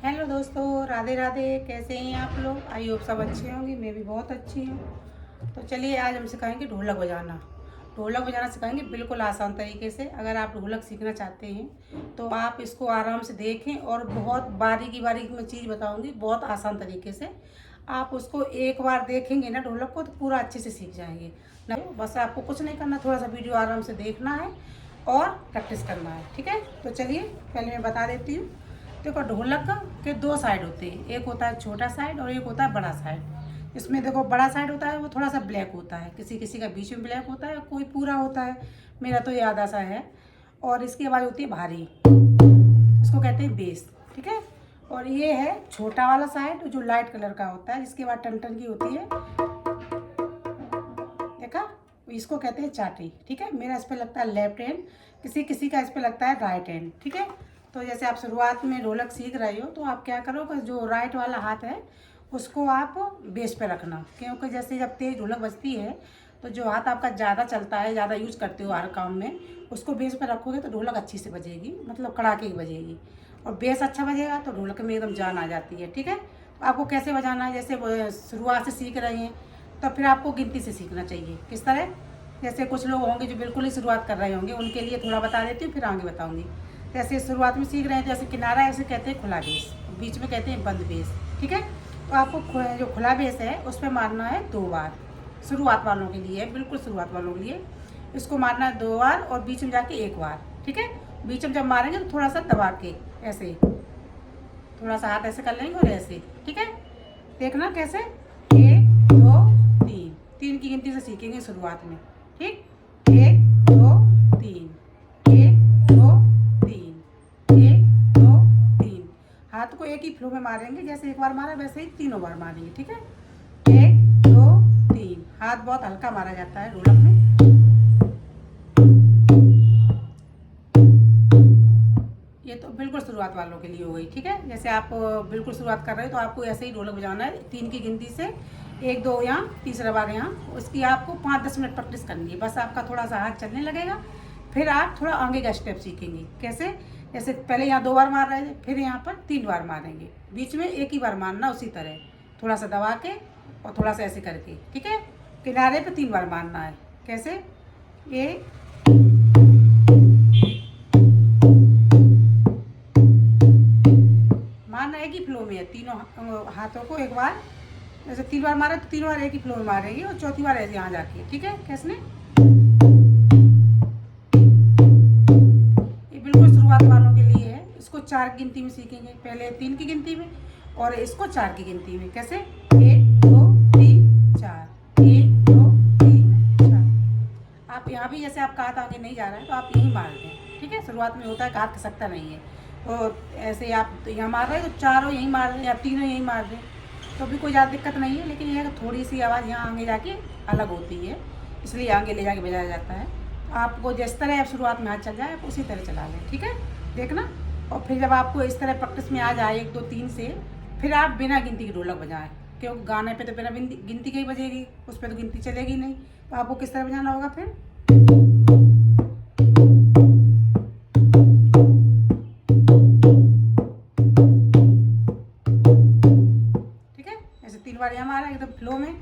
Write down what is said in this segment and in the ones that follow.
Hello दोस्तों, राधे राधे। कैसे हैं आप लोग? आई होप सब अच्छे होंगे। मैं भी बहुत अच्छी हूँ। तो चलिए, आज हम सिखाएंगे ढोलक बजाना। ढोलक बजाना सिखाएंगे बिल्कुल आसान तरीके से। अगर आप ढोलक सीखना चाहते हैं तो आप इसको आराम से देखें, और बहुत बारीकी बारीकी में चीज़ बताऊँगी, बहुत आसान तरीके से। आप उसको एक बार देखेंगे ना ढोलक को, तो पूरा अच्छे से सीख जाएंगे ना। बस आपको कुछ नहीं करना, थोड़ा सा वीडियो आराम से देखना है और प्रैक्टिस करना है। ठीक है, तो चलिए पहले मैं बता देती हूँ। देखो, ढोलक के दो साइड होते हैं। एक होता है छोटा साइड और एक होता है बड़ा साइड। इसमें देखो, बड़ा साइड होता है वो थोड़ा सा ब्लैक होता है, किसी किसी का बीच में ब्लैक होता है, कोई पूरा होता है। मेरा तो ये आधा सा है। और इसकी आवाज़ होती है भारी, इसको कहते हैं बेस। ठीक है। और ये है छोटा वाला साइड जो लाइट कलर का होता है, जिसकी आवाज़ टन टन की होती है। देखा, इसको कहते हैं चाटी। ठीक है, मेरा इस पर लगता है लेफ्ट हैंड, किसी किसी का इस पर लगता है राइट हैंड। ठीक है। तो जैसे आप शुरुआत में ढोलक सीख रहे हो, तो आप क्या करो कि जो राइट वाला हाथ है उसको आप बेस पे रखना, क्योंकि जैसे जब तेज ढोलक बजती है तो जो हाथ आपका ज़्यादा चलता है, ज़्यादा यूज करते हो हर काम में, उसको बेस पे रखोगे तो ढोलक अच्छी से बजेगी, मतलब कड़ाके की बजेगी। और बेस अच्छा बजेगा तो ढोलक में एकदम जान आ जाती है। ठीक है। तो आपको कैसे बजाना है, जैसे शुरुआत से सीख रहे हैं तो फिर आपको गिनती से सीखना चाहिए। किस तरह? जैसे कुछ लोग होंगे जो बिल्कुल ही शुरुआत कर रहे होंगे, उनके लिए थोड़ा बता देती हूँ, फिर आगे बताऊँगी। जैसे शुरुआत में सीख रहे हैं, जैसे किनारा ऐसे कहते हैं खुला बेस, बीच में कहते हैं बंद बेस। ठीक है। तो आपको जो खुला बेस है उस पर मारना है 2 बार। शुरुआत वालों के लिए, बिल्कुल शुरुआत वालों के लिए इसको मारना है 2 बार, और बीच में जाके 1 बार। ठीक है। बीच में जब मारेंगे तो थोड़ा सा दबा के ऐसे, थोड़ा सा हाथ ऐसे कर लेंगे और ऐसे। ठीक है। देखना कैसे, 1 2 3, 3 की गिनती से सीखेंगे शुरुआत में। ठीक, 1 2 3, 1 2 3, 1 2 3। हाथ को एक ही फ्लो में मारेंगे, जैसे एक बार मारा वैसे ही तीनों बार मारेंगे। ठीक है। 1 2 3। हाथ बहुत हल्का मारा जाता है ढोलक में। ये तो बिल्कुल शुरुआत वालों के लिए हो गई। ठीक है। जैसे आप बिल्कुल शुरुआत कर रहे हो तो आपको ऐसे ही ढोलक बजाना है 3 की गिनती से, 1 2 यहाँ, तीसरा बार यहाँ। उसकी आपको 5-10 मिनट प्रैक्टिस करनी है। बस आपका थोड़ा सा हाथ चलने लगेगा, फिर आप थोड़ा आगे का स्टेप सीखेंगे। कैसे? जैसे पहले यहाँ 2 बार मार रहे थे, फिर यहाँ पर 3 बार मारेंगे, बीच में एक ही बार मारना, उसी तरह थोड़ा सा दबा के और थोड़ा सा ऐसे करके। ठीक है। किनारे पर 3 बार मारना है। कैसे? ये मारना एक ही फ्लो में है, तीनों हाथों को एक बार। जैसे 3 बार मारे तो 3 बार एक ही फ्लो में मारेंगे, और चौथी बार ऐसे यहाँ जाके। ठीक है। कैसे? ये बिल्कुल शुरुआत वालों के लिए है। इसको 4 की गिनती में सीखेंगे, पहले 3 की गिनती में और इसको 4 की गिनती में। कैसे? 1 2 3 4, 1 2 3 4। आप यहाँ भी जैसे आपका हाथ आगे नहीं जा रहा है तो आप यहीं मार दें। ठीक है। शुरुआत में होता है कि हाथ खसकता नहीं है, तो ऐसे आप तो यहाँ मार रहे हैं तो चारों यहीं मार दें या तीनों यहीं मार दें, तो भी कोई ज़्यादा दिक्कत नहीं है। लेकिन यह थोड़ी सी आवाज़ यहाँ आगे जाके अलग होती है, इसलिए आगे ले जाके बजाया जाता है। तो आपको जिस तरह आप शुरुआत में हाथ चल जाए आप उसी तरह चला लें। ठीक है। देखना। और फिर जब आपको इस तरह प्रैक्टिस में आ जाए 1 2 3 से, फिर आप बिना गिनती की ढोलक बजाएं, क्योंकि गाने पे तो बिना गिनती की ही बजेगी, उस पर तो गिनती चलेगी नहीं। तो आपको किस तरह बजाना होगा फिर? ठीक है। ऐसे 3 बार यहाँ मारा एकदम फ्लो में,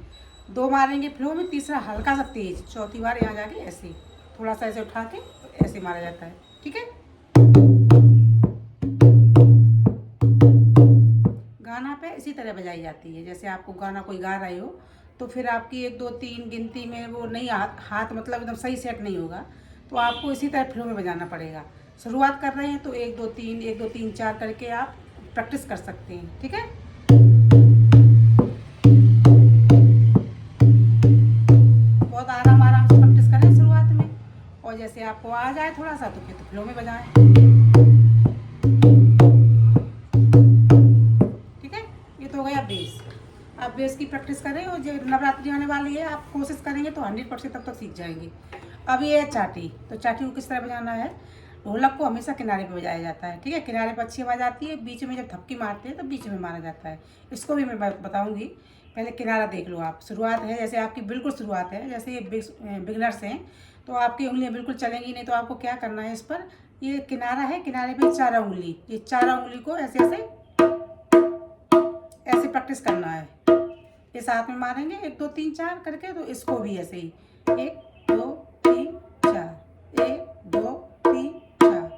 2 मारेंगे फ्लो में, तीसरा हल्का सा तेज, चौथी बार यहाँ जाके ऐसे थोड़ा सा ऐसे उठा के ऐसे मारा जाता है। ठीक है। गाना पे इसी तरह बजाई जाती है। जैसे आपको गाना कोई गा रहे हो तो फिर आपकी 1 2 3 गिनती में वो नहीं, हाथ मतलब एकदम सही सेट नहीं होगा, तो आपको इसी तरह फ्लो में बजाना पड़ेगा। शुरुआत कर रहे हैं तो 1 2 3 1 2 3 4 करके आप प्रैक्टिस कर सकते हैं। ठीक है। बहुत आराम आराम से प्रैक्टिस करें शुरुआत में, और जैसे आपको आ जाए थोड़ा सा तो फिर तो फ्लो में बजाएं। ठीक है। ये तो हो गया बेस। आप बेस की प्रैक्टिस करें, और जो नवरात्रि आने वाली है आप कोशिश करेंगे तो 100% तब तक सीख जाएंगे। अब ये है चाटी। तो चाटी को किस तरह बजाना है? ढोलक को हमेशा किनारे पे बजाया जाता है। ठीक है। किनारे पर अच्छी आवाज़ आती है, बीच में जब थपकी मारते हैं तो बीच में मारा जाता है। इसको भी मैं बताऊंगी। पहले किनारा देख लो आप। शुरुआत है, जैसे आपकी बिल्कुल शुरुआत है, जैसे ये बिगनर्स हैं तो आपकी उंगलियां बिल्कुल चलेंगी नहीं, तो आपको क्या करना है, इस पर ये किनारा है, किनारे पे 4 उंगली, ये 4 उंगली को ऐसे ऐसे प्रैक्टिस करना है। इस हाथ में मारेंगे 1 2 3 4 करके, तो इसको भी ऐसे ही 1 2 3 4 1 2 3 4,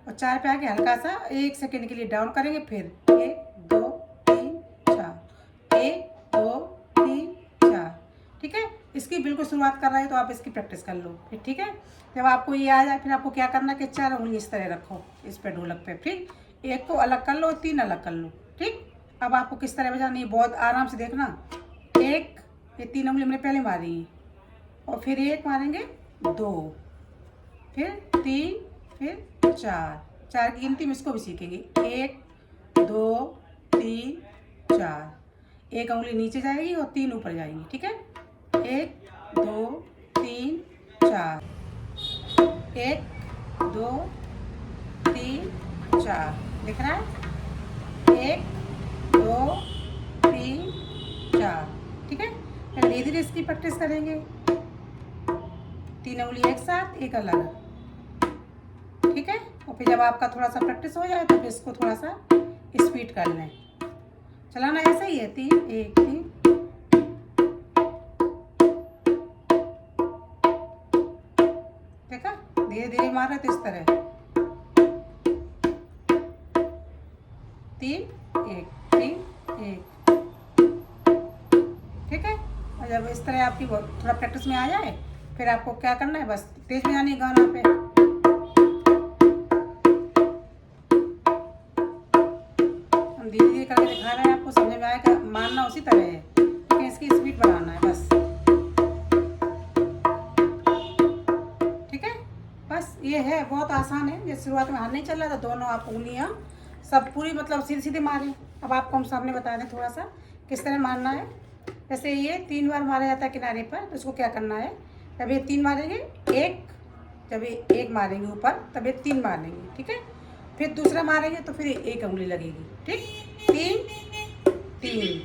और 4 पे आके हल्का सा 1 सेकेंड के लिए डाउन करेंगे, फिर 1 2 3 4 1 2 3 4। ठीक है, इसकी बिल्कुल शुरुआत कर रहे हैं तो आप इसकी प्रैक्टिस कर लो फिर। ठीक है, जब आपको ये आ जाए फिर आपको क्या करना है कि 4 उंगली इस तरह रखो इस पे ढोलक पे, ठीक, एक को अलग कर लो, 3 अलग कर लो। ठीक, अब आपको किस तरह बजानी है बहुत आराम से देखना। एक, ये 3 उंगली हमने पहले मारी है, और फिर 1 मारेंगे, 2, फिर 3, फिर 4। 4 की गिनती में इसको भी सीखेंगे, 1 2 3 4। एक उंगली नीचे जाएगी और 3 ऊपर जाएंगी। ठीक है, 1 2 3 4, 1 2 3 4, दिख रहा है, 1 2 3 4। ठीक है, फिर धीरे धीरे इसकी प्रैक्टिस करेंगे, 3 उंगली एक साथ, एक अलग। ठीक है, और फिर जब आपका थोड़ा सा प्रैक्टिस हो जाए तो फिर इसको थोड़ा सा स्पीड कर लें। चलाना ऐसा ही है, 3 1 3। देखा, धीरे धीरे मार रहे तो इस तरह 3 1 3 1। ठीक है, और जब इस तरह आपकी थोड़ा प्रैक्टिस में आ जाए फिर आपको क्या करना है, बस तेज बजानी है गाना पे। हम धीरे धीरे करके दिखा रहे हैं, आपको समझ में आएगा, मानना उसी तरह है लेकिन इसकी स्पीड बढ़ाना है बस। ठीक है, बस ये है, बहुत आसान है। जैसे शुरुआत में हाथ नहीं चल रहा तो दोनों आप उंगलियां सब पूरी मतलब सीधे सीधे मारें। अब आपको हम सामने बता दें थोड़ा सा किस तरह मारना है। जैसे ये 3 बार मारा जाता है किनारे पर, तो इसको क्या करना है, जब ये 3 मारेंगे, एक, जब ये 1 मारेंगे ऊपर तब ये 3 मारेंगे। ठीक है, फिर दूसरा मारेंगे तो फिर 1 उंगली लगेगी। ठीक, 3 3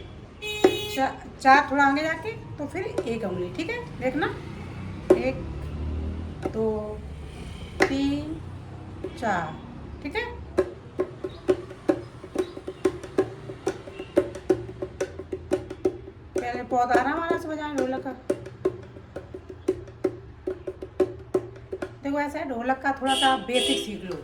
4 थोड़ा आगे जाके तो फिर 1 उंगली। ठीक है, देखना, 1 2 3 4। ठीक है, पहले बहुत आराम से बजाएं ढोलक का। देखो ऐसा है, ढोलक का थोड़ा सा बेसिक सीख लो।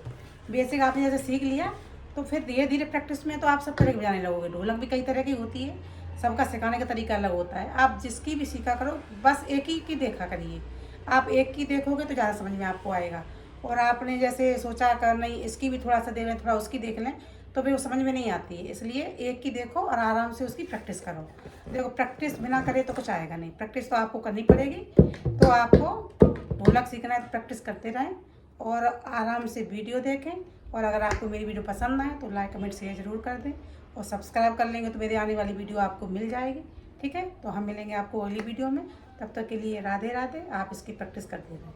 बेसिक आपने जैसे सीख लिया तो फिर धीरे धीरे प्रैक्टिस में तो आप सब तरह के बजाने लगोगे। ढोलक भी कई तरह की होती है, सबका सिखाने का तरीका अलग होता है। आप जिसकी भी सीखा करो, बस एक ही की देखा करिए। आप एक की देखोगे तो ज़्यादा समझ में आपको आएगा, और आपने जैसे सोचा कर नहीं इसकी भी थोड़ा सा दे लें, थोड़ा उसकी देख लें, तो फिर वो समझ में नहीं आती है। इसलिए एक की देखो और आराम से उसकी प्रैक्टिस करो। देखो, प्रैक्टिस बिना करे तो कुछ आएगा नहीं, प्रैक्टिस तो आपको करनी पड़ेगी। तो आपको ढोलक सीखना है तो प्रैक्टिस करते रहें और आराम से वीडियो देखें। और अगर आपको मेरी वीडियो पसंद आए तो लाइक कमेंट शेयर ज़रूर कर दें, और सब्सक्राइब कर लेंगे तो मेरी आने वाली वीडियो आपको मिल जाएगी। ठीक है, तो हम मिलेंगे आपको अगली वीडियो में। तब तक के लिए राधे राधे। आप इसकी प्रैक्टिस करते रहें।